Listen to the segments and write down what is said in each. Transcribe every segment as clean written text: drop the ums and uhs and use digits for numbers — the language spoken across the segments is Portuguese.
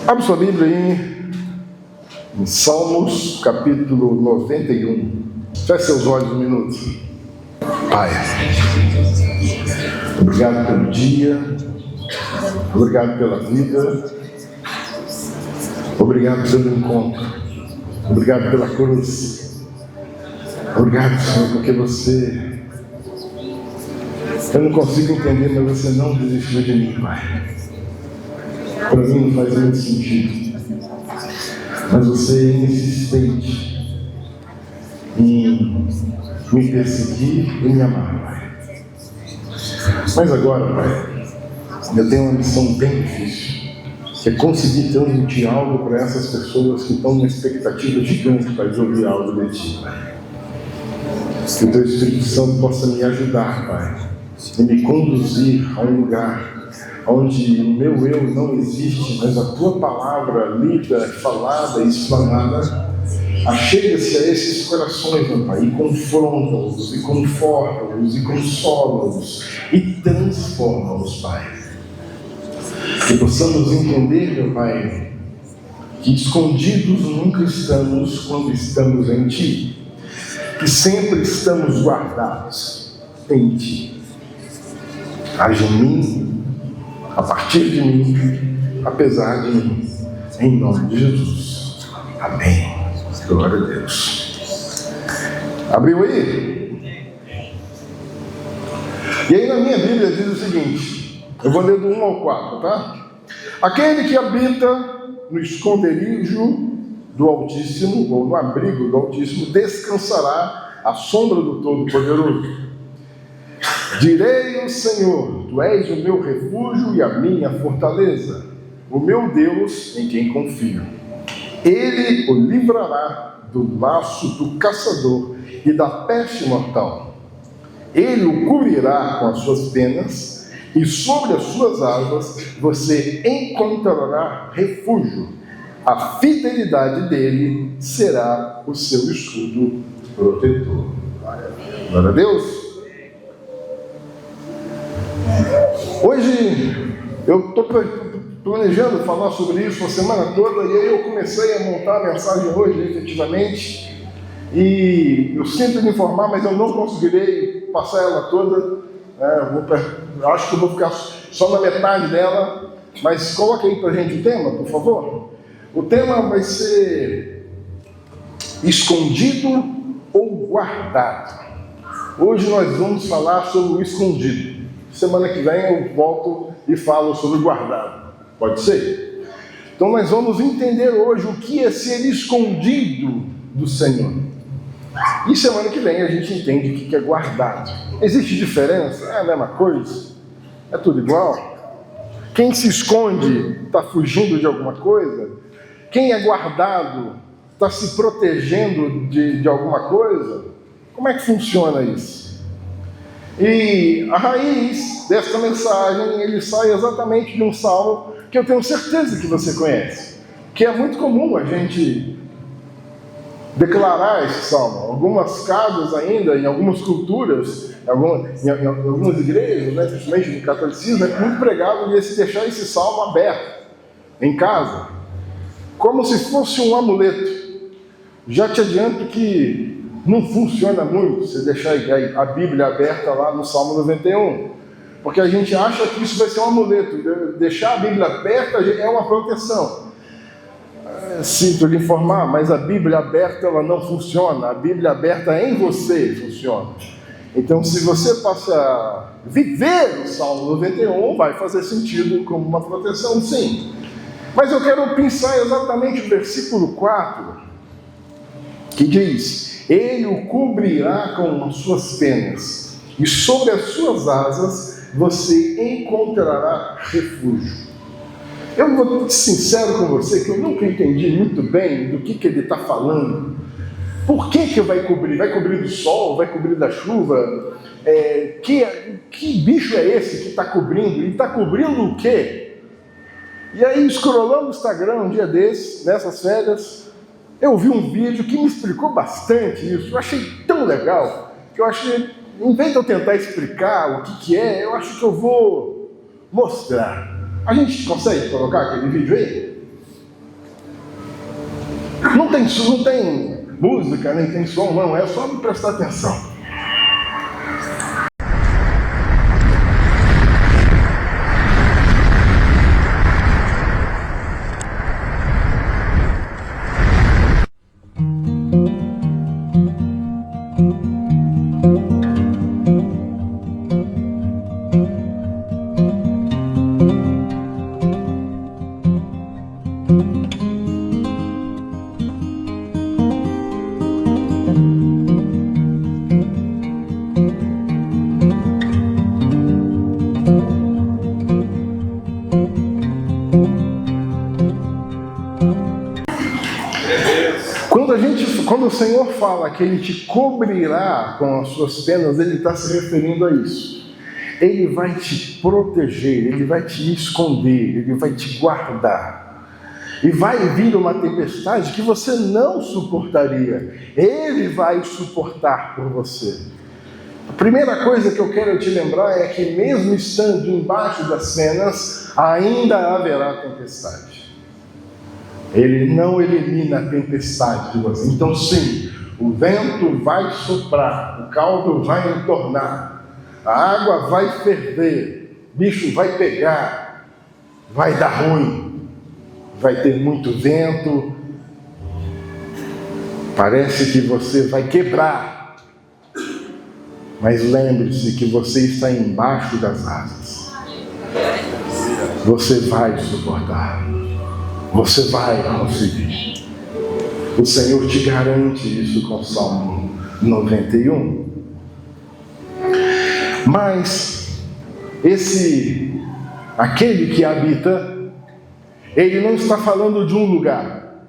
Abre sua Bíblia aí, em Salmos, capítulo 91. Feche seus olhos um minuto. Pai, obrigado pelo dia, obrigado pela vida, obrigado pelo encontro, obrigado pela cruz, obrigado, Senhor, porque você, eu não consigo entender, mas você não desistiu de mim, Pai. Para mim não faz muito sentido, mas você é insistente em me perseguir e me amar, Pai. Mas agora, Pai, eu tenho uma missão bem difícil, que é conseguir transmitir algo para essas pessoas que estão numa expectativa gigante para ouvir algo de Ti, Pai. Que o Teu Espírito Santo possa me ajudar, Pai, e me conduzir a um lugar onde o meu eu não existe, mas a Tua palavra lida, falada e explanada, achega-se a esses corações, meu Pai, e confronta-os, e conforta-os, e consola-os, e transforma-os, Pai. Que possamos entender, meu Pai, que escondidos nunca estamos quando estamos em Ti, que sempre estamos guardados em Ti. Age em mim, a partir de mim, apesar de mim, em nome de Jesus. Amém. Glória a Deus. Abriu aí? E aí na minha Bíblia diz o seguinte, eu vou ler do 1 ao 4, tá? Aquele que habita no esconderijo do Altíssimo, ou no abrigo do Altíssimo, descansará à sombra do Todo-Poderoso. Direi ao Senhor, Tu és o meu refúgio e a minha fortaleza, o meu Deus em quem confio. Ele o livrará do laço do caçador e da peste mortal. Ele o cobrirá com as suas penas e sobre as suas asas você encontrará refúgio. A fidelidade dele será o seu escudo protetor. Glória a Deus. Hoje eu estou planejando falar sobre isso a semana toda, e aí eu comecei a montar a mensagem hoje, efetivamente, e eu sinto me informar, mas eu não conseguirei passar ela toda. Acho que eu vou ficar só na metade dela, mas coloque aí para a gente o tema, por favor. O tema vai ser escondido ou guardado. Hoje nós vamos falar sobre o escondido. Semana que vem eu volto e falo sobre o guardado. Pode ser? Então nós vamos entender hoje o que é ser escondido do Senhor. E semana que vem a gente entende o que é guardado. Existe diferença? É a mesma coisa? É tudo igual? Quem se esconde está fugindo de alguma coisa? Quem é guardado está se protegendo de alguma coisa? Como é que funciona isso? E a raiz desta mensagem, ele sai exatamente de um salmo que eu tenho certeza que você conhece, que é muito comum a gente declarar esse salmo. Algumas casas ainda, em algumas culturas, em algumas igrejas, né, principalmente no catolicismo, é muito pregado de se deixar esse salmo aberto em casa, como se fosse um amuleto. Já te adianto que não funciona muito você deixar a Bíblia aberta lá no Salmo 91, porque a gente acha que isso vai ser um amuleto. Deixar a Bíblia aberta é uma proteção. Sinto lhe informar, mas a Bíblia aberta ela não funciona. A Bíblia aberta em você funciona. Então, se você passa a viver o Salmo 91, vai fazer sentido como uma proteção, sim. Mas eu quero pensar exatamente o versículo 4, que diz: Ele o cobrirá com as suas penas, e sobre as suas asas você encontrará refúgio. Eu vou ser sincero com você que eu nunca entendi muito bem do que ele está falando. Por que vai cobrir? Vai cobrir do sol? Vai cobrir da chuva? Que bicho é esse que está cobrindo? Ele está cobrindo o quê? E aí, scrollando o Instagram um dia desses, nessas férias, eu vi um vídeo que me explicou bastante isso. Eu achei tão legal que eu achei, em vez de eu tentar explicar o que é, eu acho que eu vou mostrar. A gente consegue colocar aquele vídeo aí? Não tem música, nem tem som, não. É só prestar atenção. Quando o Senhor fala que Ele te cobrirá com as suas penas, Ele está se referindo a isso. Ele vai te proteger, Ele vai te esconder, Ele vai te guardar. E vai vir uma tempestade que você não suportaria. Ele vai suportar por você. A primeira coisa que eu quero te lembrar é que mesmo estando embaixo das penas, ainda haverá tempestade. Ele não elimina a tempestade de você. Então sim, o vento vai soprar, o caldo vai entornar, a água vai ferver, o bicho vai pegar, vai dar ruim, vai ter muito vento, parece que você vai quebrar. Mas lembre-se que você está embaixo das asas. Você vai suportar. Você vai conseguir. O Senhor te garante isso com o Salmo 91. Mas aquele que habita, ele não está falando de um lugar.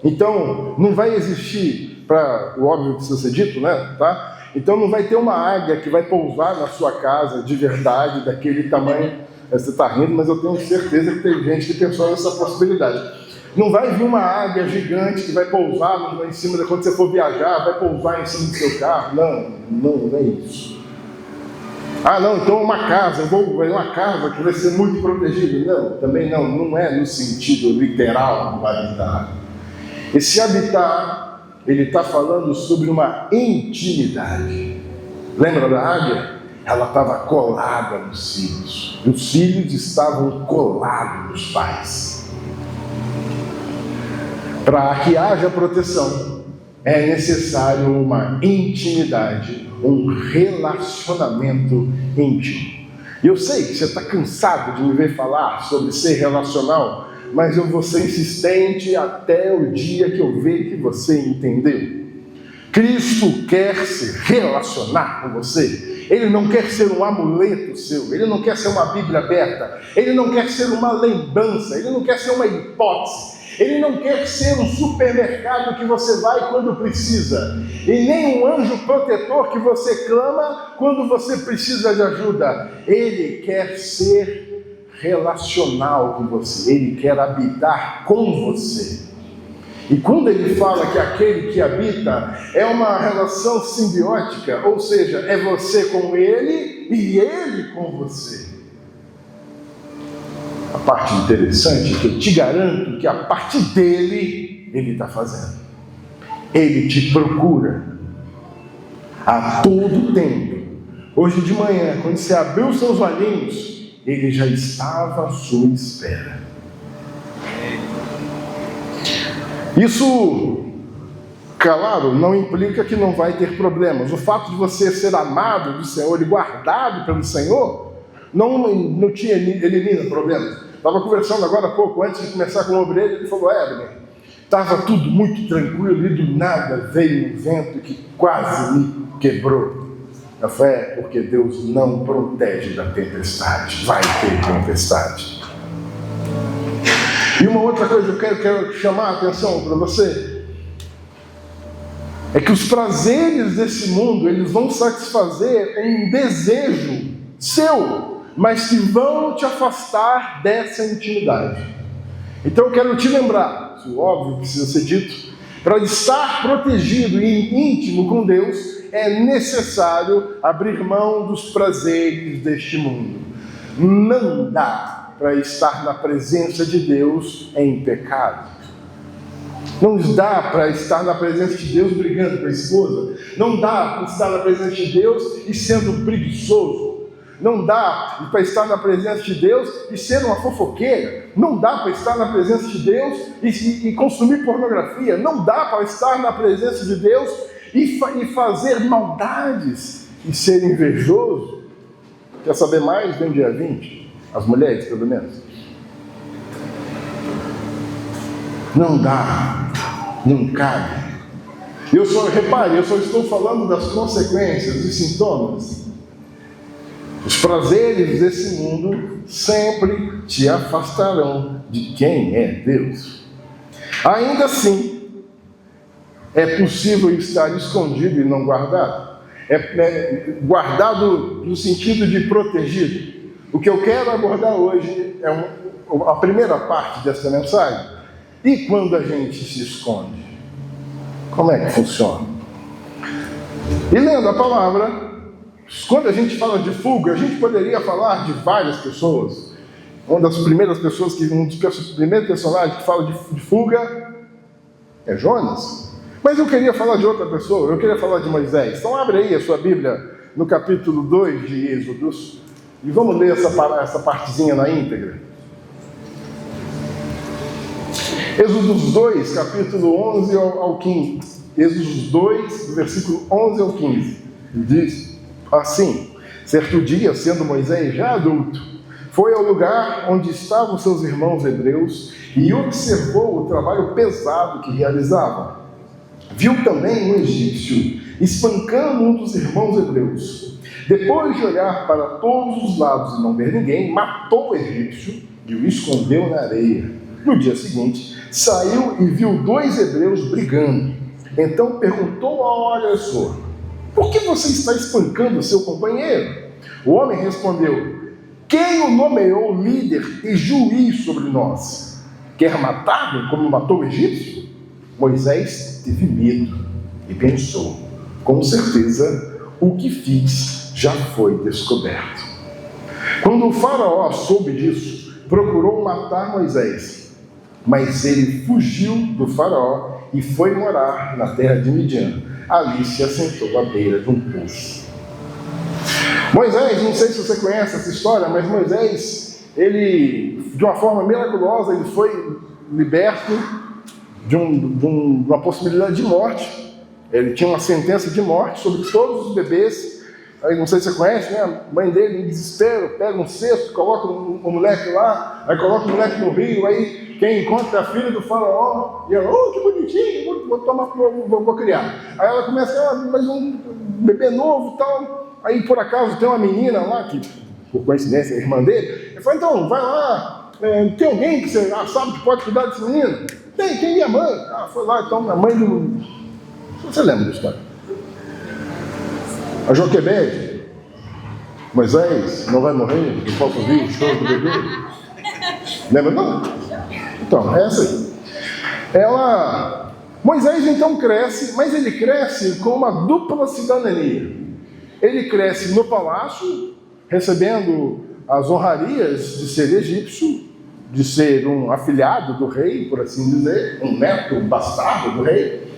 Então, não vai existir, para o óbvio que precisa ser dito, né? Tá? Então não vai ter uma águia que vai pousar na sua casa de verdade, daquele tamanho. Você está rindo, mas eu tenho certeza que tem gente que pensou nessa possibilidade. Não vai vir uma águia gigante que vai pousar em cima, quando você for viajar, vai pousar em cima do seu carro. Não é isso. Ah, não, então uma casa, uma casa que vai ser muito protegida. Não, também não é no sentido literal do habitar. Esse habitar, ele está falando sobre uma intimidade. Lembra da águia? Ela estava colada nos cílios. Os cílios estavam colados nos pais. Para que haja proteção, é necessário uma intimidade, um relacionamento íntimo. E eu sei que você está cansado de me ver falar sobre ser relacional, mas eu vou ser insistente até o dia que eu ver que você entendeu. Cristo quer se relacionar com você. Ele não quer ser um amuleto seu, ele não quer ser uma Bíblia aberta, ele não quer ser uma lembrança, ele não quer ser uma hipótese, ele não quer ser um supermercado que você vai quando precisa, e nem um anjo protetor que você clama quando você precisa de ajuda. Ele quer ser relacional com você, ele quer habitar com você. E quando ele fala que aquele que habita é uma relação simbiótica, ou seja, é você com ele e ele com você. A parte interessante é que eu te garanto que a parte dele, ele está fazendo. Ele te procura a todo tempo. Hoje de manhã, quando você abriu os seus olhinhos, ele já estava à sua espera. Isso, claro, não implica que não vai ter problemas. O fato de você ser amado do Senhor e guardado pelo Senhor, não te elimina problemas. Estava conversando agora há pouco, antes de começar com o obreiro, ele falou: Edner, estava tudo muito tranquilo e do nada veio um vento que quase me quebrou. Eu falei: é porque Deus não protege da tempestade, vai ter tempestade. E uma outra coisa que eu quero chamar a atenção para você é que os prazeres desse mundo, eles vão satisfazer um desejo seu, mas que vão te afastar dessa intimidade. Então eu quero te lembrar, o óbvio precisa ser dito, para estar protegido e íntimo com Deus, é necessário abrir mão dos prazeres deste mundo. Não dá para estar na presença de Deus em pecado. Não dá para estar na presença de Deus brigando com a esposa. Não dá para estar na presença de Deus e sendo preguiçoso. Não dá para estar na presença de Deus e ser uma fofoqueira. Não dá para estar na presença de Deus e consumir pornografia. Não dá para estar na presença de Deus e fazer maldades e ser invejoso. Quer saber mais? Vem dia 20. As mulheres, pelo menos. Não dá. Não cabe. Repare, eu só estou falando das consequências e sintomas. Os prazeres desse mundo sempre te afastarão de quem é Deus. Ainda assim, é possível estar escondido e não guardado. Guardado no sentido de protegido. O que eu quero abordar hoje é a primeira parte dessa mensagem. E quando a gente se esconde? Como é que funciona? E lendo a palavra, quando a gente fala de fuga, a gente poderia falar de várias pessoas. Um dos primeiros personagens que fala de fuga é Jonas. Mas eu queria falar de outra pessoa, eu queria falar de Moisés. Então abre aí a sua Bíblia no capítulo 2 de Êxodos e vamos ler essa partezinha na íntegra. Êxodos 2, capítulo 11 ao 15. Êxodos 2, versículo 11 ao 15. Diz assim: certo dia, sendo Moisés já adulto, foi ao lugar onde estavam seus irmãos hebreus e observou o trabalho pesado que realizavam. Viu também um egípcio espancando um dos irmãos hebreus. Depois de olhar para todos os lados e não ver ninguém, matou o egípcio e o escondeu na areia. No dia seguinte, saiu e viu 2 hebreus brigando. Então perguntou ao agressor: por que você está espancando seu companheiro? O homem respondeu: quem o nomeou líder e juiz sobre nós? Quer matar-me como matou o egípcio? Moisés teve medo e pensou: com certeza o que fiz já foi descoberto. Quando o faraó soube disso, procurou matar Moisés, mas ele fugiu do faraó e foi morar na terra de Midian. Ali se assentou à beira de um poço. Moisés, não sei se você conhece essa história, mas Moisés, ele, de uma forma miraculosa, ele foi liberto de uma possibilidade de morte. Ele tinha uma sentença de morte sobre todos os bebês. Aí, não sei se você conhece, né? A mãe dele, em desespero, pega um cesto, coloca um moleque lá, aí coloca o moleque no rio, aí quem encontra a filha do faraó, e ela: oh, que bonitinho, vou criar. Aí ela começa: mas um bebê novo e tal. Aí, por acaso, tem uma menina lá, que, por coincidência, é a irmã dele. Ele fala: então, vai lá, tem alguém que você sabe que pode cuidar desse menino? Tem minha mãe. Foi lá, então, a mãe do... Você lembra da história? A Joquebede: Moisés não vai morrer, eu posso ouvir o choro do bebê. Lembra não? Então, é essa aí. Moisés então cresce, mas ele cresce com uma dupla cidadania. Ele cresce no palácio, recebendo as honrarias de ser egípcio, de ser um afilhado do rei, por assim dizer, um neto, um bastardo do rei,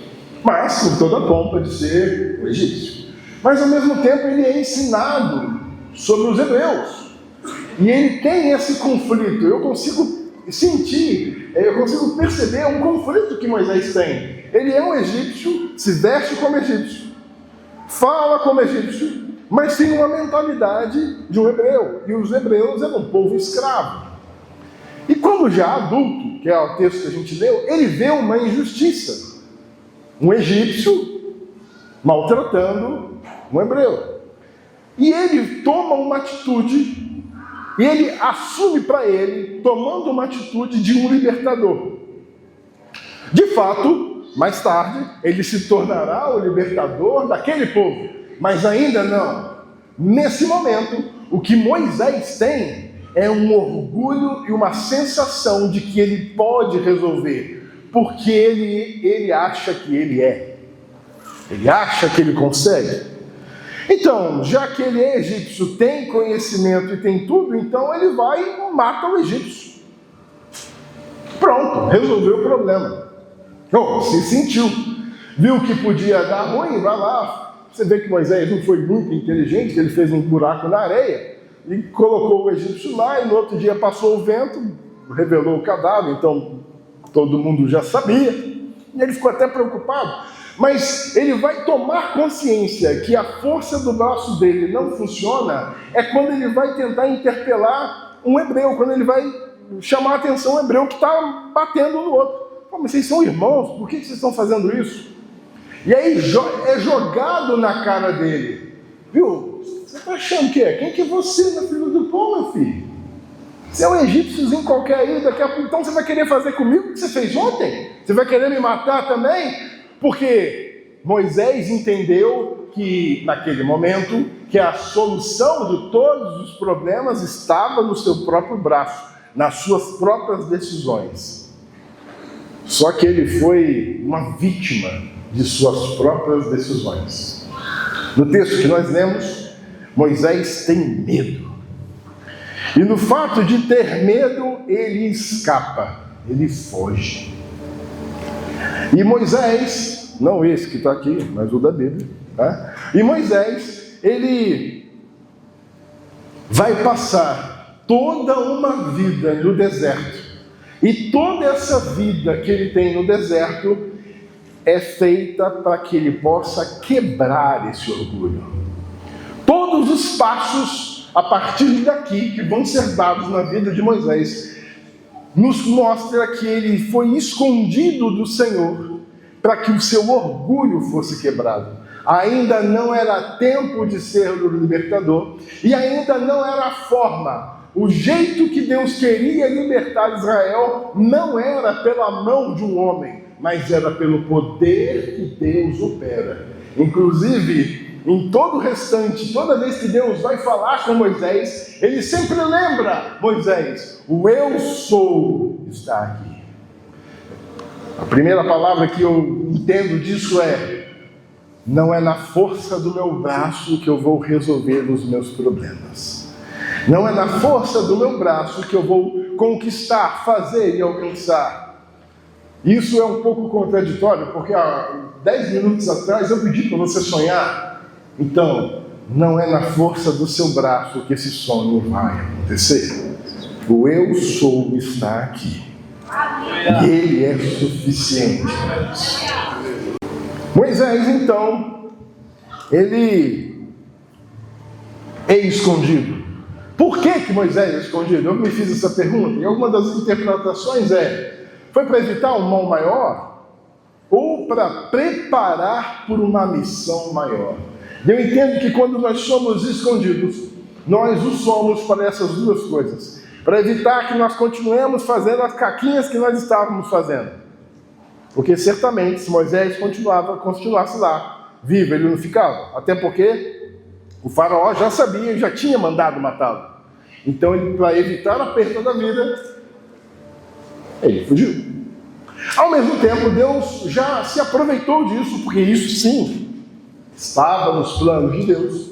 mas com toda a pompa de ser o egípcio. Mas ao mesmo tempo ele é ensinado sobre os hebreus. E ele tem esse conflito. Eu consigo sentir, eu consigo perceber um conflito que Moisés tem. Ele é um egípcio, se veste como egípcio, fala como egípcio, mas tem uma mentalidade de um hebreu. E os hebreus eram um povo escravo. E quando já adulto, que é o texto que a gente leu, ele vê uma injustiça. Um egípcio maltratando um hebreu. E ele toma uma atitude, e ele assume para ele, tomando uma atitude de um libertador. De fato, mais tarde, ele se tornará o libertador daquele povo. Mas ainda não. Nesse momento, o que Moisés tem é um orgulho e uma sensação de que ele pode resolver, porque ele acha que ele é. Ele acha que ele consegue. Então, já que ele é egípcio, tem conhecimento e tem tudo, então ele vai e mata o egípcio. Pronto, resolveu o problema. Se sentiu, viu que podia dar ruim, vai lá. Você vê que Moisés não foi muito inteligente, ele fez um buraco na areia e colocou o egípcio lá, e no outro dia passou o vento, revelou o cadáver, então todo mundo já sabia, e ele ficou até preocupado. Mas ele vai tomar consciência que a força do braço dele não funciona é quando ele vai tentar interpelar um hebreu, quando ele vai chamar a atenção do hebreu que está batendo no outro. Mas vocês são irmãos, por que vocês estão fazendo isso? E aí é jogado na cara dele. Viu? Você está achando que é? Quem que é você, meu filho do pão, meu filho? Você é um egípciozinho qualquer aí, daqui a pouco. Então você vai querer fazer comigo o que você fez ontem? Você vai querer me matar também? Porque Moisés entendeu que, naquele momento, que a solução de todos os problemas estava no seu próprio braço, nas suas próprias decisões. Só que ele foi uma vítima de suas próprias decisões. No texto que nós lemos, Moisés tem medo. E no fato de ter medo, ele escapa, ele foge. E Moisés, não esse que está aqui, mas o da Bíblia, tá? E Moisés, ele vai passar toda uma vida no deserto. E toda essa vida que ele tem no deserto é feita para que ele possa quebrar esse orgulho. Todos os passos a partir daqui que vão ser dados na vida de Moisés nos mostra que ele foi escondido do Senhor para que o seu orgulho fosse quebrado. Ainda não era tempo de ser o libertador e ainda não era a forma. O jeito que Deus queria libertar Israel não era pela mão de um homem, mas era pelo poder que Deus opera. Inclusive, em todo o restante, toda vez que Deus vai falar com Moisés, ele sempre lembra Moisés, o eu sou está aqui. A primeira palavra que eu entendo disso é: não é na força do meu braço que eu vou resolver os meus problemas. Não é na força do meu braço que eu vou conquistar, fazer e alcançar. Isso é um pouco contraditório, porque há 10 minutos atrás eu pedi para você sonhar. Então, não é na força do seu braço que esse sonho vai acontecer. O eu sou está aqui. E ele é suficiente para isso. Moisés, então, ele é escondido. Por que Moisés é escondido? Eu me fiz essa pergunta, e alguma das interpretações foi para evitar um mal maior, ou para preparar por uma missão maior. Eu entendo que quando nós somos escondidos, nós o somos para essas duas coisas, para evitar que nós continuemos fazendo as caquinhas que nós estávamos fazendo. Porque certamente, se Moisés continuasse lá, vivo, ele não ficava, até porque o faraó já sabia e já tinha mandado matá-lo. Então, para evitar a perda da vida, ele fugiu. Ao mesmo tempo, Deus já se aproveitou disso, porque isso sim estava nos planos de Deus.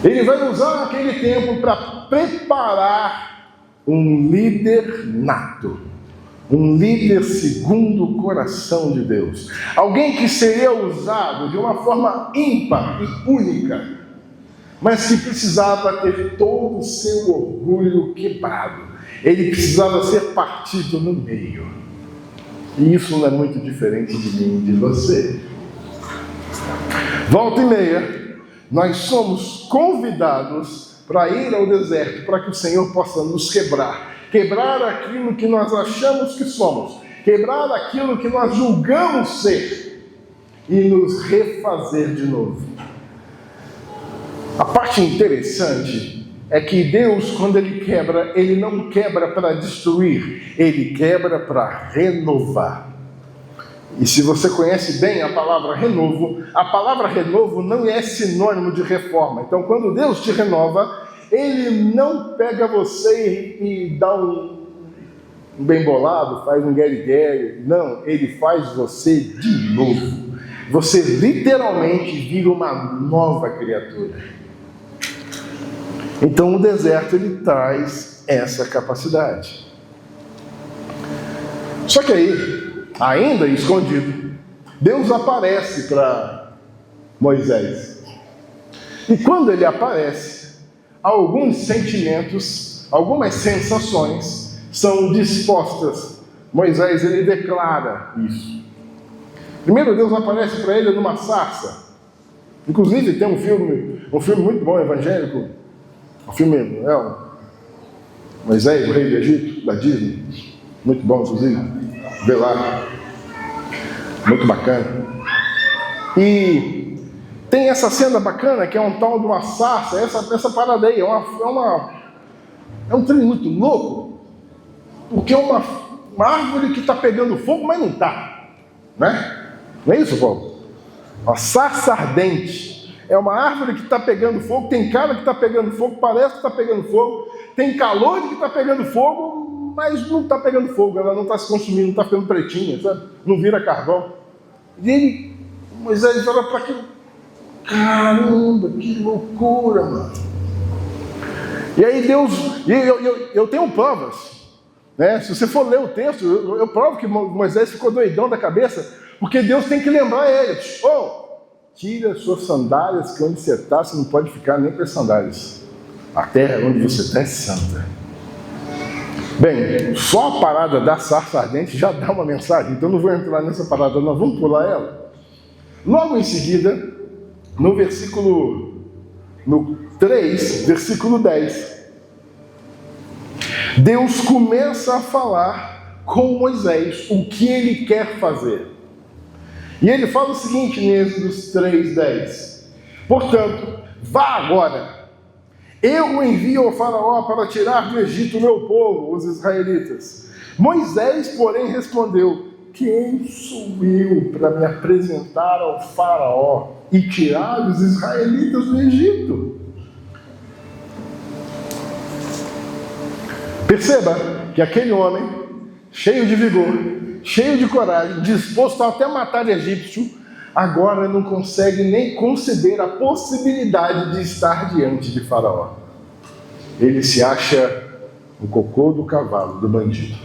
Ele vai usar aquele tempo para preparar um líder nato, um líder segundo o coração de Deus, alguém que seria usado de uma forma ímpar e única, mas que precisava ter todo o seu orgulho quebrado. Ele precisava ser partido no meio. E isso não é muito diferente de mim e de você. Volta e meia, nós somos convidados para ir ao deserto, para que o Senhor possa nos quebrar. Quebrar aquilo que nós achamos que somos. Quebrar aquilo que nós julgamos ser. E nos refazer de novo. A parte interessante é que Deus, quando Ele quebra, Ele não quebra para destruir, Ele quebra para renovar. E se você conhece bem a palavra renovo não é sinônimo de reforma. Então, quando Deus te renova, Ele não pega você e dá um bem bolado, faz um guerigueri. Não, Ele faz você de novo. Você literalmente vira uma nova criatura. Então o deserto ele traz essa capacidade. Só que aí, ainda escondido, Deus aparece para Moisés. E quando ele aparece, alguns sentimentos, algumas sensações são dispostas. Moisés, ele declara isso. Primeiro, Deus aparece para ele numa sarça. Inclusive, tem um filme muito bom, evangélico. O filme Moisés, o Rei do Egito, da Disney. Muito bom, inclusive. Vê lá. Muito bacana. E tem essa cena bacana, que é um tal de uma sarça, essa parada aí. É um trem muito louco. Porque é uma árvore que está pegando fogo, mas não está. Né? Não é isso, Paulo? Uma sarça ardente. É uma árvore que está pegando fogo, tem cara que está pegando fogo, parece que está pegando fogo, tem calor de que está pegando fogo, mas não está pegando fogo, ela não está se consumindo, não está ficando pretinha, sabe? Não vira carvão. E Moisés olha para aquilo, caramba, que loucura, mano. E aí Deus, eu tenho provas, né? Se você for ler o texto, eu provo que Moisés ficou doidão da cabeça, porque Deus tem que lembrar ele. Tira as suas sandálias, que onde você está, você não pode ficar nem com as sandálias. A terra onde você está é santa. Bem, só a parada da sarça ardente já dá uma mensagem, então não vou entrar nessa parada, nós vamos pular ela. Logo em seguida, no 3, versículo 10, Deus começa a falar com Moisés o que ele quer fazer. E ele fala o seguinte em Êxodo 3:10: portanto, vá agora, eu o envio ao faraó para tirar do Egito o meu povo, os israelitas. Moisés, porém, respondeu: quem sou eu para me apresentar ao faraó e tirar os israelitas do Egito? Perceba que aquele homem, cheio de vigor, cheio de coragem, disposto a até matar egípcio, agora não consegue nem conceber a possibilidade de estar diante de Faraó. Ele se acha o cocô do cavalo, do bandido.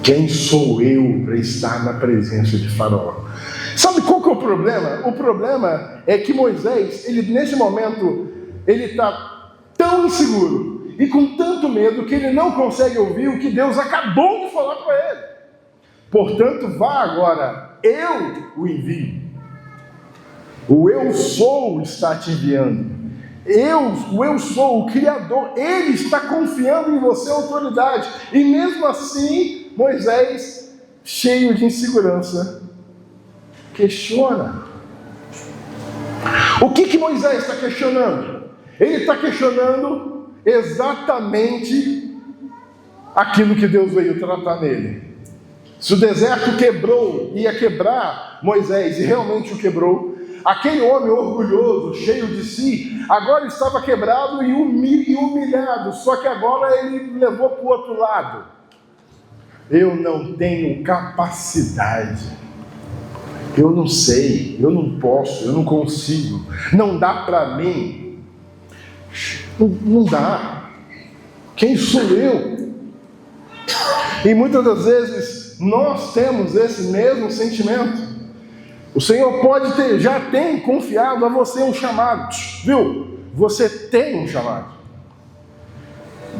Quem sou eu para estar na presença de Faraó? Sabe qual que é o problema? O problema é que Moisés, nesse momento, ele está tão inseguro e com tanto medo que ele não consegue ouvir o que Deus acabou de falar para ele. Portanto, vá agora, eu o envio. O eu sou está te enviando. O eu sou, o Criador, ele está confiando em você a autoridade. E mesmo assim, Moisés, cheio de insegurança, questiona. O que Moisés está questionando? Ele está questionando exatamente aquilo que Deus veio tratar nele. Se o deserto quebrou, ia quebrar Moisés, e realmente o quebrou, aquele homem orgulhoso, cheio de si, agora estava quebrado e humilhado, só que agora ele levou para o outro lado. Eu não tenho capacidade, eu não sei, eu não posso, eu não consigo, não dá para mim, não dá. Quem sou eu? E muitas das vezes nós temos esse mesmo sentimento. O Senhor já tem confiado a você um chamado, viu? Você tem um chamado.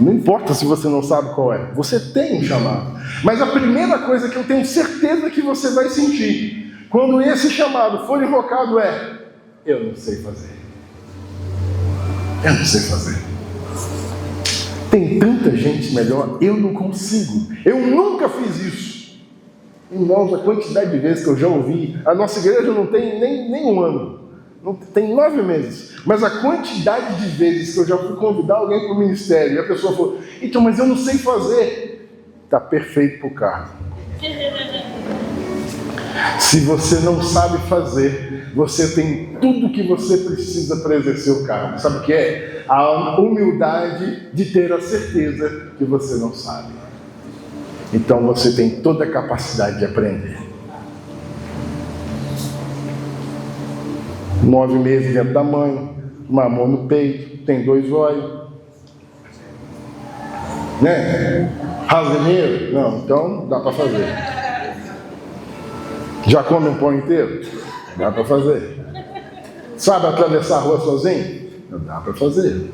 Não importa se você não sabe qual é, você tem um chamado. Mas a primeira coisa que eu tenho certeza que você vai sentir quando esse chamado for invocado é: eu não sei fazer. Eu não sei fazer. Tem tanta gente melhor, eu não consigo. Eu nunca fiz isso. Irmãos, a quantidade de vezes que eu já ouvi, a nossa igreja não tem nem um ano, não, tem 9 meses, mas a quantidade de vezes que eu já fui convidar alguém para o ministério e a pessoa falou: então, mas eu não sei fazer. Está perfeito para o cargo. Se você não sabe fazer, você tem tudo que você precisa para exercer o cargo. Sabe o que é? A humildade de ter a certeza que você não sabe. Então você tem toda a capacidade de aprender. 9 meses dentro da mãe, uma mão no peito, tem 2 olhos. Né? Jardineiro? Não, então dá para fazer. Já come um pão inteiro? Dá para fazer. Sabe atravessar a rua sozinho? Dá para fazer.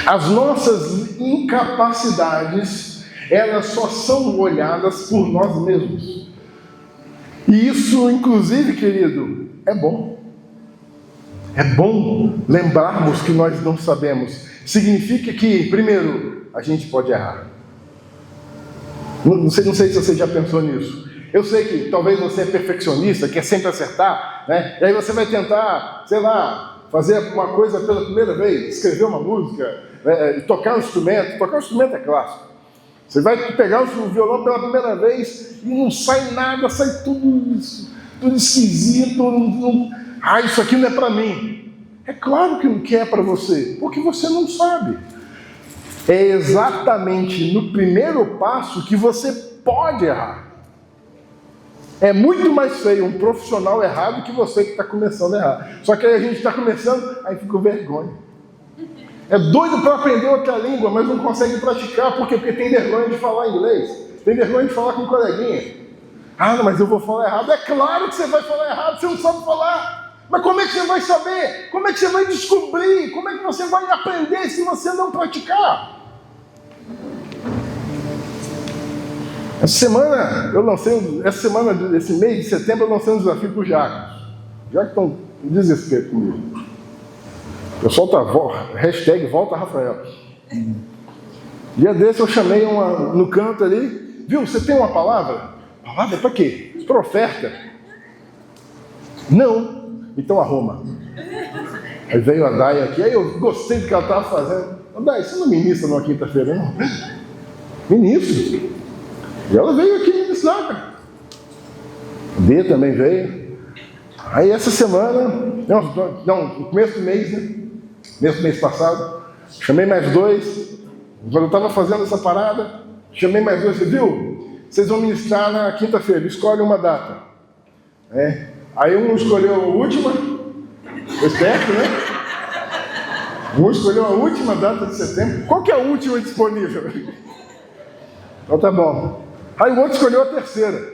As nossas incapacidades, elas só são olhadas por nós mesmos. E isso, inclusive, querido, é bom. É bom lembrarmos que nós não sabemos. Significa que, primeiro, a gente pode errar. Não sei se você já pensou nisso. Eu sei que talvez você é perfeccionista, quer sempre acertar, né? E aí você vai tentar, sei lá, fazer uma coisa pela primeira vez, escrever uma música, tocar um instrumento. Tocar um instrumento é clássico. Você vai pegar o violão pela primeira vez e não sai nada, sai tudo esquisito. Isso aqui não é para mim. É claro que é para você, porque você não sabe. É exatamente no primeiro passo que você pode errar. É muito mais feio um profissional errado que você que está começando a errar. Só que aí a gente está começando, aí fica com vergonha. É doido para aprender outra língua, mas não consegue praticar. Por quê? Porque tem vergonha de falar inglês. Tem vergonha de falar com um coleguinha. Não, mas eu vou falar errado. É claro que você vai falar errado, você não sabe falar. Mas como é que você vai saber? Como é que você vai descobrir? Como é que você vai aprender se você não praticar? Esse mês de setembro, eu lancei um desafio para os Jacos. Já que estão em desespero comigo. O pessoal está, hashtag volta Rafael. Dia desse eu chamei no canto ali, viu, você tem uma palavra? Palavra para quê? Para oferta? Não. Então arruma. Aí veio a Dai aqui, aí eu gostei do que ela estava fazendo. Dai, você não ministra numa quinta-feira, não? Ministro. E ela veio aqui ministrar, cara. A B também veio. Aí essa semana, no começo do mês, né? Começo do mês passado, chamei mais dois. Quando eu estava fazendo essa parada, chamei mais dois. Você viu? Vocês vão ministrar na quinta-feira, escolhe uma data. Aí um escolheu a última, foi esperto, né? Um escolheu a última data de setembro. Qual que é a última disponível? Então tá bom. Aí o outro escolheu a terceira.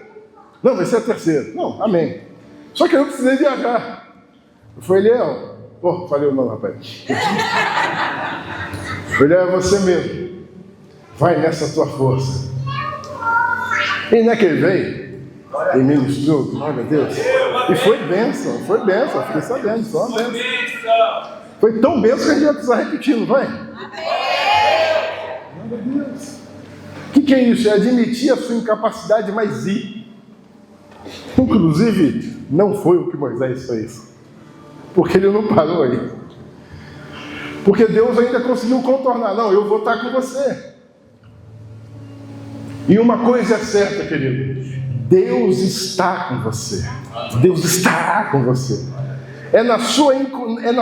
Não, vai ser a terceira. Não, amém. Só que eu precisei viajar. Eu falei, falei o nome, rapaz. Eu falei, é você mesmo. Vai nessa tua força. E não é que ele veio? E ministrou, glória a Deus. E foi bênção, fiquei sabendo, só uma bênção. Foi tão bênção que a gente vai precisar repetir, não vai? Glória a Deus. O que é isso? É admitir a sua incapacidade, mas ir. Inclusive, não foi o que Moisés fez. Porque ele não parou aí. Porque Deus ainda conseguiu contornar. Não, eu vou estar com você. E uma coisa é certa, querido. Deus está com você. Deus estará com você. É na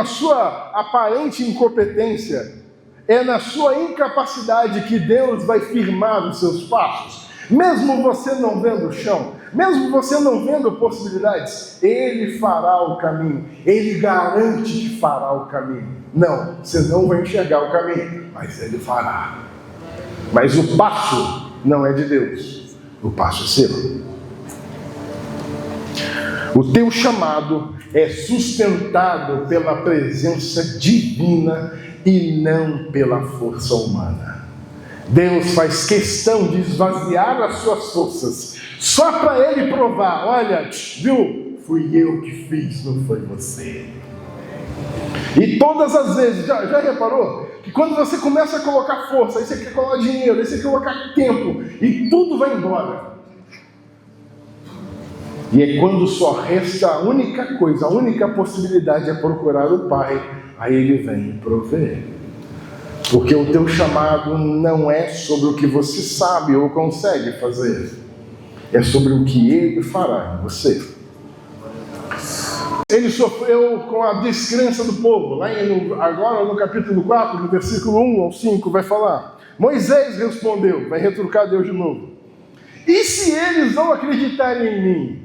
sua aparente incompetência, é na sua incapacidade que Deus vai firmar os seus passos. Mesmo você não vendo o chão, mesmo você não vendo possibilidades, Ele fará o caminho. Ele garante que fará o caminho. Não, você não vai enxergar o caminho, mas Ele fará. Mas o passo não é de Deus, o passo é seu. O teu chamado é sustentado pela presença divina e não pela força humana. Deus faz questão de esvaziar as suas forças, só para Ele provar, olha, viu, fui eu que fiz, não foi você. E todas as vezes, já reparou? Que quando você começa a colocar força, aí você quer colocar dinheiro, aí você quer colocar tempo, e tudo vai embora. E é quando só resta a única coisa, a única possibilidade é procurar o Pai, aí Ele vem prover. Porque o teu chamado não é sobre o que você sabe ou consegue fazer, é sobre o que Ele fará em você. Ele sofreu com a descrença do povo. Agora no capítulo 4, no versículo 1 ao 5, vai falar. Moisés respondeu, vai retrucar Deus de novo. E se eles não acreditarem em mim,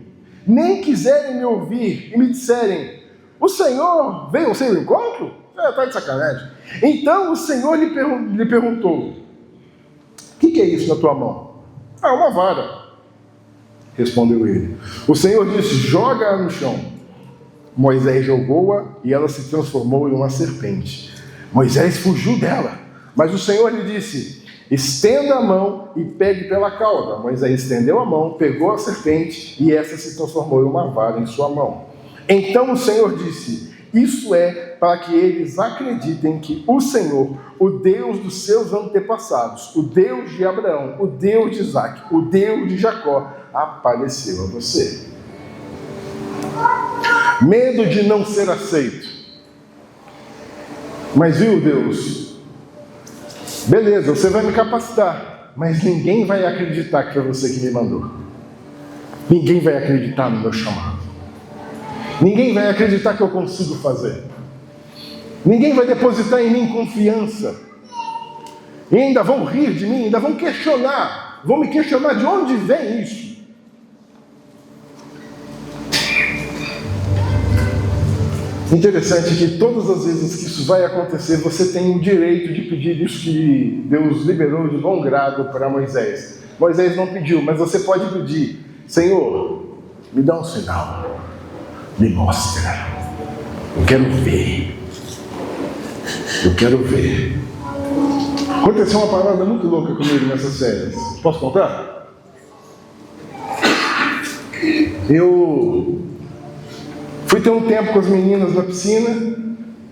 nem quiserem me ouvir e me disserem, o Senhor veio ao seu encontro? Está de sacanagem. Então o Senhor lhe perguntou, O que é isso na tua mão? Ah, uma vara. Respondeu ele. O Senhor disse, joga-a no chão. Moisés jogou-a e ela se transformou em uma serpente. Moisés fugiu dela, mas o Senhor lhe disse, estenda a mão e pegue pela cauda. Moisés estendeu a mão, pegou a serpente e essa se transformou em uma vara em sua mão. Então o Senhor disse, isso é para que eles acreditem que o Senhor, o Deus dos seus antepassados, o Deus de Abraão, o Deus de Isaque, o Deus de Jacó, apareceu a você. Medo de não ser aceito. Mas viu, Deus? Beleza, você vai me capacitar, mas ninguém vai acreditar que foi você que me mandou. Ninguém vai acreditar no meu chamado. Ninguém vai acreditar que eu consigo fazer. Ninguém vai depositar em mim confiança. E ainda vão rir de mim, ainda vão questionar. Vão me questionar de onde vem isso. Interessante que todas as vezes que isso vai acontecer, você tem o direito de pedir isso que Deus liberou de bom grado para Moisés. Moisés não pediu, mas você pode pedir, Senhor, me dá um sinal. Me mostra. Eu quero ver. Eu quero ver. Aconteceu uma parada muito louca comigo nessas férias. Posso contar? Eu fui ter um tempo com as meninas na piscina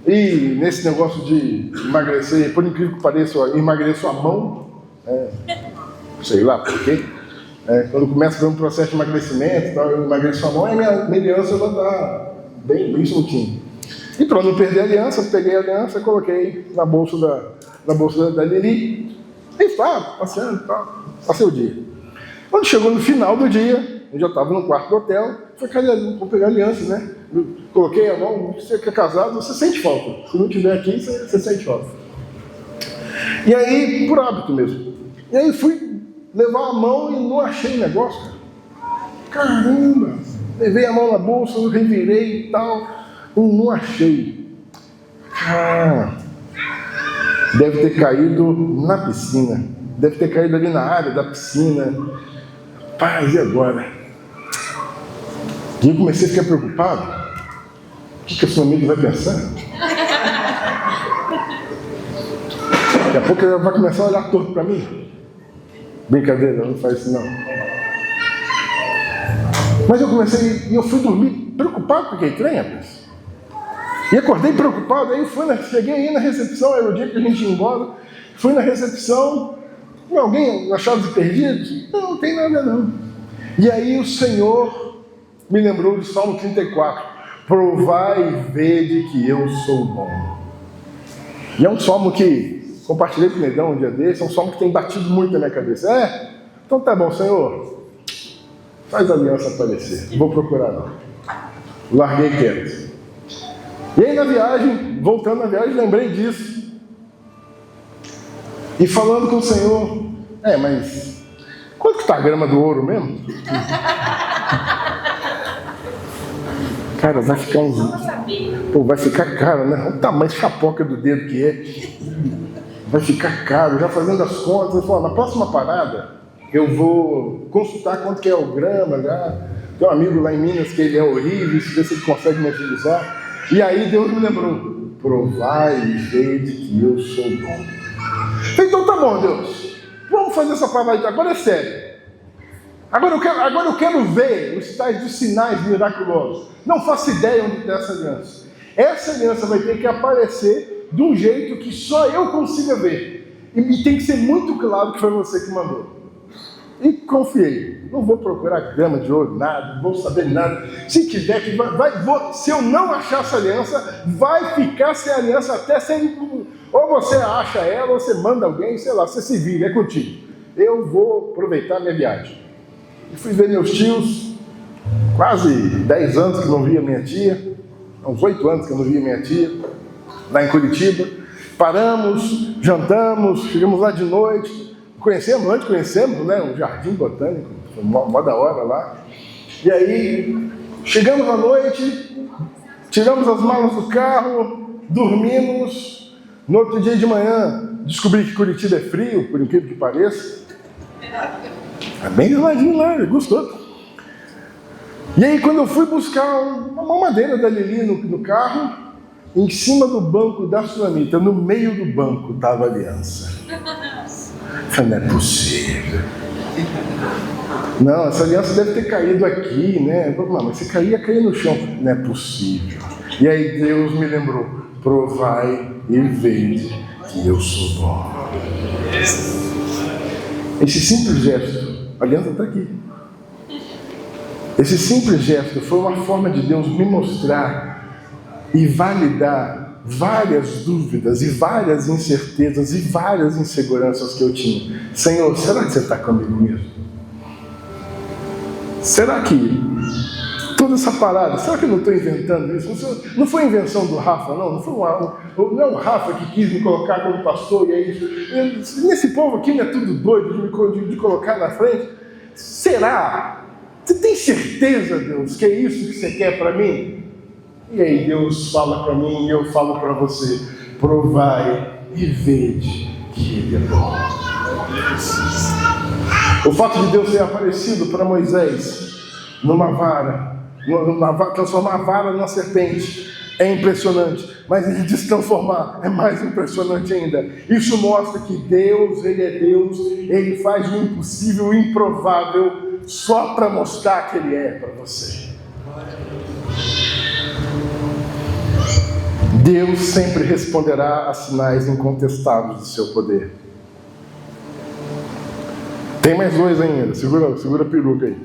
e nesse negócio de emagrecer, por incrível que pareça, eu emagreço a mão. Sei lá por quê. Quando começa a fazer um processo de emagrecimento, eu emagreço a mão, aí minha aliança vai estar bem soltinha. E para não perder a aliança, eu peguei a aliança e coloquei na bolsa da Lili. E tá, passeando e tal. Passei o dia. Quando chegou no final do dia, eu já estava no quarto do hotel, falei, vou pegar a aliança, né? Eu coloquei a mão, você que é casado, você sente falta. Se não estiver aqui, você sente falta. E aí, por hábito mesmo. E aí fui levar a mão e não achei o negócio, cara. Caramba! Levei a mão na bolsa, revirei e tal, e não achei. Deve ter caído na piscina. Deve ter caído ali na área da piscina. Paz, e agora? E eu comecei a ficar preocupado. O que a sua amiga vai pensar? Daqui a pouco ela vai começar a olhar torto para mim. Brincadeira, não faz isso não. Mas eu comecei, e eu fui dormir preocupado com aquele trem, rapaz. E acordei preocupado, aí cheguei aí na recepção, era o dia que a gente ia embora, fui na recepção, alguém achados perdidos? Não tem nada não. E aí o Senhor me lembrou do Salmo 34, provai e vede que eu sou bom. E é um salmo que compartilhei com o Negão um dia desse, é um salmo que tem batido muito na minha cabeça. Então tá bom, Senhor, faz a aliança aparecer, não vou procurar não. Larguei quieto. E aí na viagem, voltando na viagem, lembrei disso. E falando com o Senhor, mas quanto que está a grama do ouro mesmo? Cara, vai ficar vai ficar caro, né? O tamanho chapoca do dedo que é. Vai ficar caro, já fazendo as contas. Eu falo, na próxima parada, eu vou consultar quanto que é o grama. Já. Tem um amigo lá em Minas que ele é horrível, ver se ele consegue me agilizar. E aí Deus me lembrou, provai e vede que eu sou bom. Então tá bom, Deus, vamos fazer essa parada, agora é sério. Agora eu quero ver os tais dos sinais miraculosos. Não faço ideia onde está essa aliança. Essa aliança vai ter que aparecer de um jeito que só eu consiga ver. E tem que ser muito claro que foi você que mandou. E confiei. Não vou procurar grama de ouro, nada, não vou saber nada. Se tiver que se eu não achar essa aliança, vai ficar sem aliança até sem. Ou você acha ela, ou você manda alguém, sei lá, você se vira, é contigo. Eu vou aproveitar a minha viagem. E fui ver meus tios, quase 10 anos que não via minha tia, uns 8 anos que eu não via minha tia, lá em Curitiba. Paramos, jantamos, chegamos lá de noite, conhecemos, né, um jardim botânico, foi mó da hora lá. E aí, chegamos à noite, tiramos as malas do carro, dormimos. No outro dia de manhã, descobri que Curitiba é frio, por incrível que pareça. É bem geladinho lá, ele gostou. E aí, quando eu fui buscar uma madeira da Lili no carro, em cima do banco da Sulamita, no meio do banco, estava a aliança. Eu falei, não é possível. Não, essa aliança deve ter caído aqui, né? Não, mas se cair, ia cair no chão. Não é possível. E aí Deus me lembrou, provai e vede que eu sou bom. Esse simples gesto, a aliança está aqui. Esse simples gesto foi uma forma de Deus me mostrar e validar várias dúvidas e várias incertezas e várias inseguranças que eu tinha. Senhor, será que você está comigo mesmo? Será que toda essa parada, será que eu não estou inventando isso? Não foi invenção do Rafa, não? Não é o Rafa que quis me colocar como pastor, e aí, nesse povo aqui não é tudo doido de colocar na frente? Será? Você tem certeza, Deus, que é isso que você quer para mim? E aí Deus fala para mim e eu falo para você, provai e vede que Ele é bom. O fato de Deus ter aparecido para Moisés numa vara, transformar a vara numa serpente, é impressionante, mas Ele destransformar é mais impressionante ainda. Isso mostra que Deus, Ele é Deus, Ele faz o impossível, o improvável, só para mostrar que Ele é para você. Deus sempre responderá a sinais incontestáveis do seu poder. Tem mais dois ainda, segura a peruca aí.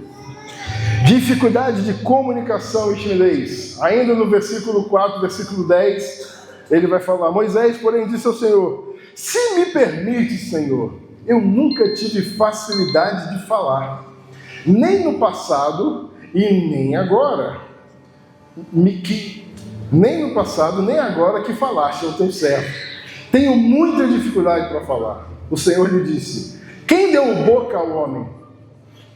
Dificuldade de comunicação e timidez. Ainda no versículo 4, versículo 10, ele vai falar, Moisés, porém, disse ao Senhor, se me permite, Senhor, eu nunca tive facilidade de falar, nem no passado e nem agora. Nem no passado, nem agora que falaste ao teu servo. Tenho muita dificuldade para falar. O Senhor lhe disse, quem deu boca ao homem?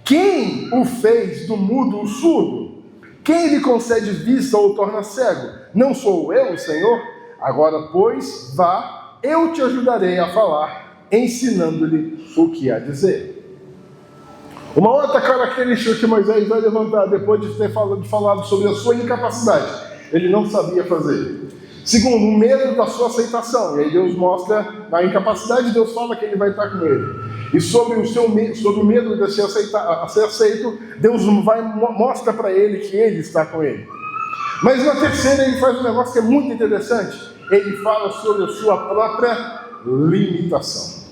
Quem o fez do mudo o surdo? Quem lhe concede vista ou o torna cego? Não sou eu, o Senhor? Agora, pois, vá, eu te ajudarei a falar, ensinando-lhe o que há a dizer. Uma outra característica que Moisés vai levantar depois de ter falado sobre a sua incapacidade, ele não sabia fazer. Segundo, o medo da sua aceitação. E aí Deus mostra, na incapacidade, Deus fala que ele vai estar com ele. E sobre o medo de ser aceito, Deus mostra para ele que ele está com ele. Mas na terceira ele faz um negócio que é muito interessante. Ele fala sobre a sua própria limitação.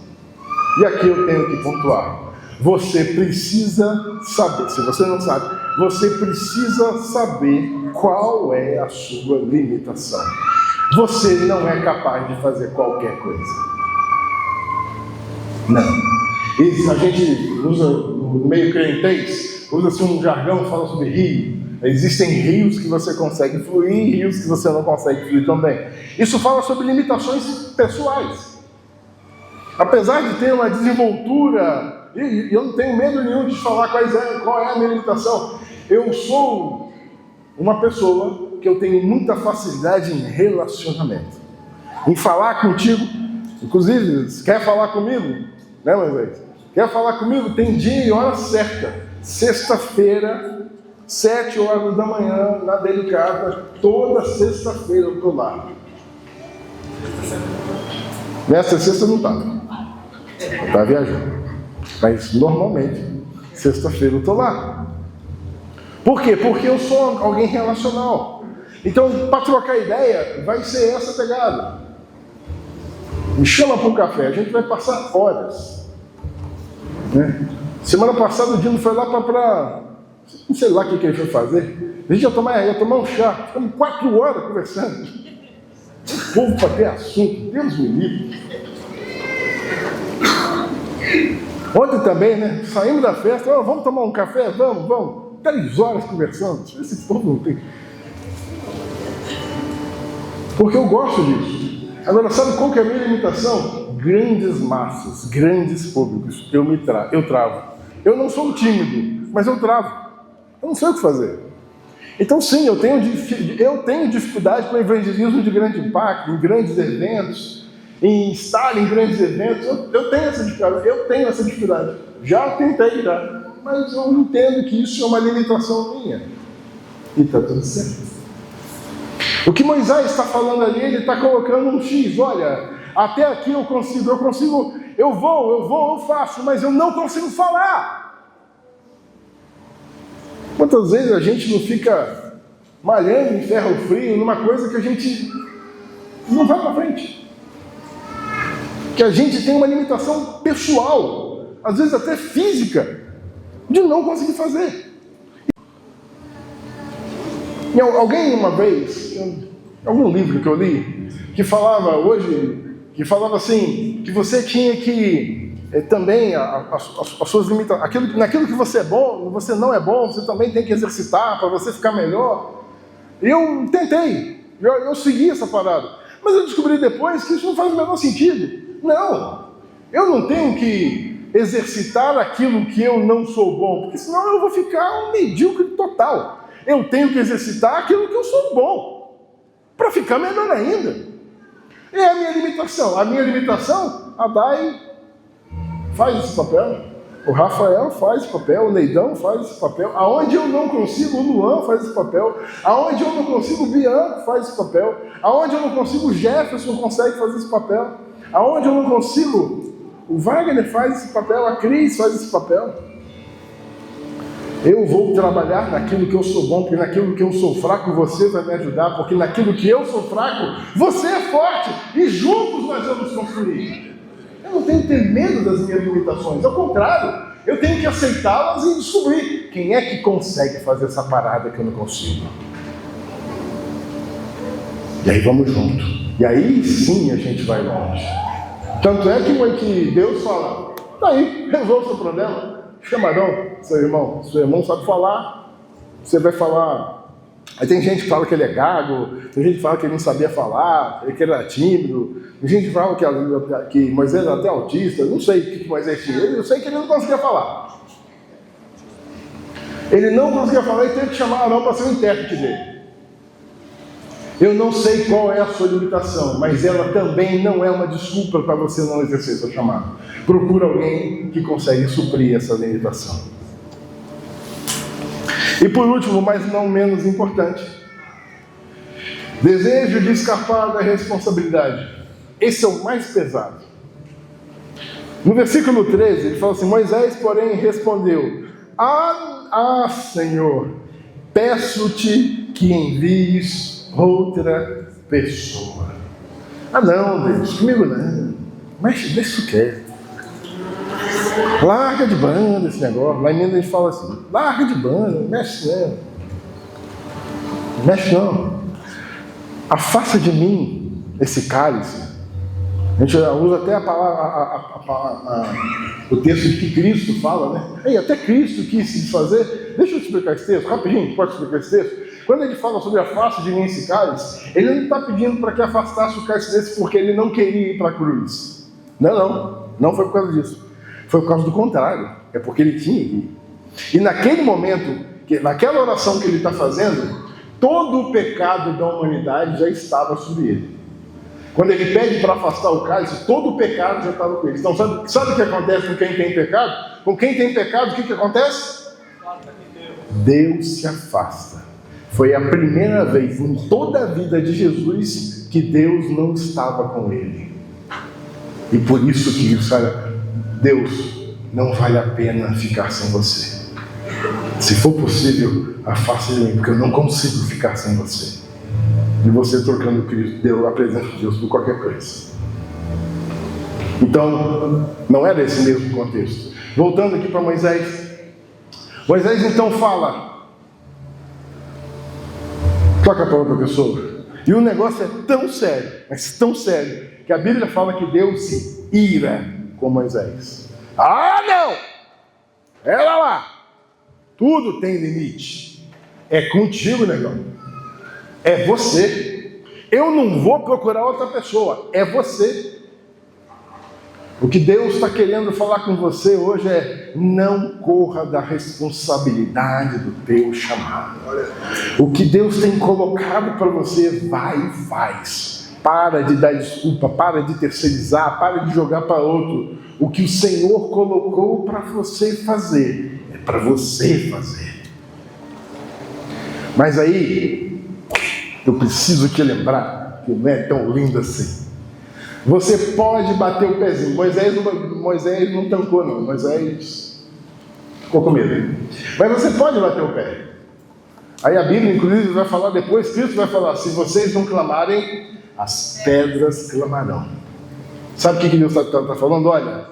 E aqui eu tenho que pontuar. Você precisa saber, se você não sabe, você precisa saber qual é a sua limitação. Você não é capaz de fazer qualquer coisa. Não. E a gente usa, no meio crentez, usa-se um jargão, fala sobre rio. Existem rios que você consegue fluir e rios que você não consegue fluir também. Isso fala sobre limitações pessoais. Apesar de ter uma desenvoltura, e eu não tenho medo nenhum de falar qual é a minha limitação. Eu sou uma pessoa que eu tenho muita facilidade em relacionamento. Em falar contigo. Inclusive, se quer falar comigo, né, Moisés? Quer falar comigo? Tem dia e hora certa. Sexta-feira, 7 horas da manhã, na Delicada, toda sexta-feira eu estou lá. Nessa sexta não estava. Eu estava viajando. Mas normalmente, sexta-feira eu estou lá. Por quê? Porque eu sou alguém relacional. Então, para trocar ideia, vai ser essa pegada. Me chama para um café, a gente vai passar horas. Né? Semana passada o Dino foi lá para não sei lá o que ele foi fazer. A gente ia tomar um chá, ficamos 4 horas conversando. O povo para ter assunto, Deus me livre. Ontem também, né? Saímos da festa, vamos tomar um café? Vamos. 3 horas conversando. Esse povo não tem. Porque eu gosto disso. Agora, sabe qual que é a minha limitação? Grandes massas, grandes públicos. Eu travo. Eu não sou tímido, mas eu travo. Eu não sei o que fazer. Então, sim, eu tenho dificuldade com o evangelismo de grande impacto, em grandes eventos. em estar em grandes eventos. Eu tenho essa dificuldade. Já tentei, mas eu entendo que isso é uma limitação minha. E está tudo certo. O que Moisés está falando ali, ele está colocando um X. Olha, até aqui eu consigo, eu faço, mas eu não consigo falar. Quantas vezes a gente não fica malhando em ferro frio numa coisa que a gente não vai para frente? Que a gente tem uma limitação pessoal, às vezes até física, de não conseguir fazer. E alguém uma vez, algum livro que eu li, que falava assim, que você tinha que também, as suas limitações, naquilo que você é bom, você não é bom, você também tem que exercitar para você ficar melhor. Eu tentei, eu segui essa parada, mas eu descobri depois que isso não faz o menor sentido. Não, eu não tenho que exercitar aquilo que eu não sou bom, porque senão eu vou ficar um medíocre total. Eu tenho que exercitar aquilo que eu sou bom, para ficar melhor ainda. É a minha limitação. A minha limitação, a Dai faz esse papel, o Rafael faz esse papel, o Neidão faz esse papel. Aonde eu não consigo, o Luan faz esse papel. Aonde eu não consigo, o Bianco faz esse papel. Aonde eu não consigo, o Jefferson consegue fazer esse papel. Aonde eu não consigo, o Wagner faz esse papel, a Cris faz esse papel. Eu vou trabalhar naquilo que eu sou bom, porque naquilo que eu sou fraco você vai me ajudar, porque naquilo que eu sou fraco você é forte, e juntos nós vamos construir. Eu não tenho que ter medo das minhas limitações, ao contrário, eu tenho que aceitá-las e descobrir quem é que consegue fazer essa parada que eu não consigo. E aí vamos junto. E aí sim a gente vai longe. Tanto é que Deus fala, daí, resolve o seu problema. Chamarão seu irmão sabe falar, você vai falar. Aí tem gente que fala que ele é gago, tem gente que fala que ele não sabia falar, que ele era tímido, tem gente que fala que Moisés era até autista, não sei o que Moisés tinha, eu sei que ele não conseguia falar. Ele não conseguia falar e teve que chamar Arão para ser o intérprete dele. Eu não sei qual é a sua limitação, mas ela também não é uma desculpa para você não exercer seu chamado. Procura alguém que consegue suprir essa limitação. E por último, mas não menos importante, desejo de escapar da responsabilidade. Esse é o mais pesado. No versículo 13, ele fala assim, Moisés, porém, respondeu, Senhor, peço-te que envies outra pessoa. Não, Deus, comigo não. Mas deixa quieto. Larga de banda esse negócio. Lá em Minas a gente fala assim, larga de banda, mexe não. Mexe não. Afasta de mim esse cálice. A gente usa até a palavra, o texto que Cristo fala, né? E até Cristo quis se desfazer. Deixa eu te explicar esse texto, rapidinho, pode explicar esse texto? Quando ele fala sobre afasta de mim esse cálice, ele não está pedindo para que afastasse o cálice desse porque ele não queria ir para a cruz. Não foi por causa disso. Foi por causa do contrário, é porque ele tinha que ir. E naquele momento, naquela oração que ele está fazendo, todo o pecado da humanidade já estava sobre ele. Quando ele pede para afastar o cálice, todo o pecado já estava com ele. Então sabe o que acontece com quem tem pecado? Com quem tem pecado, o que acontece? Deus se afasta. Foi a primeira vez em toda a vida de Jesus que Deus não estava com ele. E por isso que Deus, não vale a pena ficar sem você. Se for possível, afaste de mim, porque eu não consigo ficar sem você. E você trocando Cristo, a presença de Deus por qualquer coisa. Então, não era esse mesmo contexto. Voltando aqui para Moisés. Moisés então fala, toca para outra pessoa. E o negócio é tão sério, mas tão sério, que a Bíblia fala que Deus se ira com Moisés. Não! Ela lá! Tudo tem limite. É contigo, negão. É você. Eu não vou procurar outra pessoa. É você. O que Deus está querendo falar com você hoje é: não corra da responsabilidade do teu chamado. O que Deus tem colocado para você, vai e faz. Para de dar desculpa, para de terceirizar, para de jogar para outro. O que o Senhor colocou para você fazer, é para você fazer. Mas aí, eu preciso te lembrar que não é tão lindo assim. Você pode bater o pezinho. Moisés não tancou, não. Moisés ficou com medo. Mas você pode bater o pé. Aí a Bíblia, inclusive, vai falar depois, Cristo vai falar, se vocês não clamarem, as pedras clamarão. Sabe o que Deus está falando? Olha,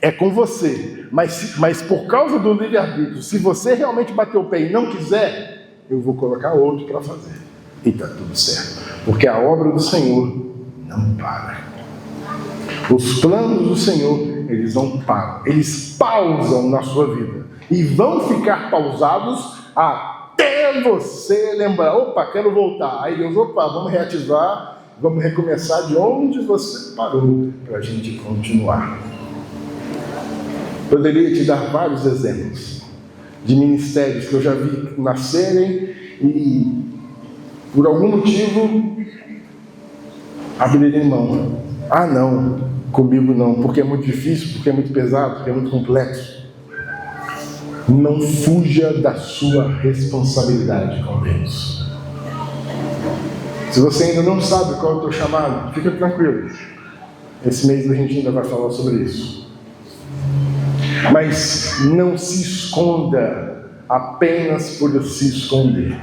é com você, mas por causa do livre-arbítrio, se você realmente bater o pé e não quiser, eu vou colocar outro para fazer. E está tudo certo. Porque a obra do Senhor não para. Os planos do Senhor, eles não param. Eles pausam na sua vida. E vão ficar pausados até você lembrar. Opa, quero voltar. Aí Deus, vamos reativar, vamos recomeçar de onde você parou, para a gente continuar. Poderia te dar vários exemplos de ministérios que eu já vi nascerem e, por algum motivo, abrirem mão. Ah, não, comigo não, porque é muito difícil, porque é muito pesado, porque é muito complexo. Não fuja da sua responsabilidade com Deus. Se você ainda não sabe qual é o teu chamado, fica tranquilo. Esse mês a gente ainda vai falar sobre isso. Mas não se esconda apenas por se esconder.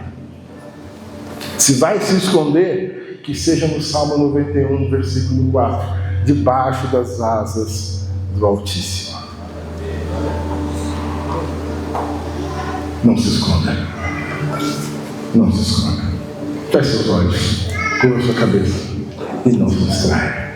Se vai se esconder, que seja no Salmo 91, versículo 4, debaixo das asas do Altíssimo. Não se esconda. Não se esconda. Feche seus olhos, curva sua cabeça e não se distraia.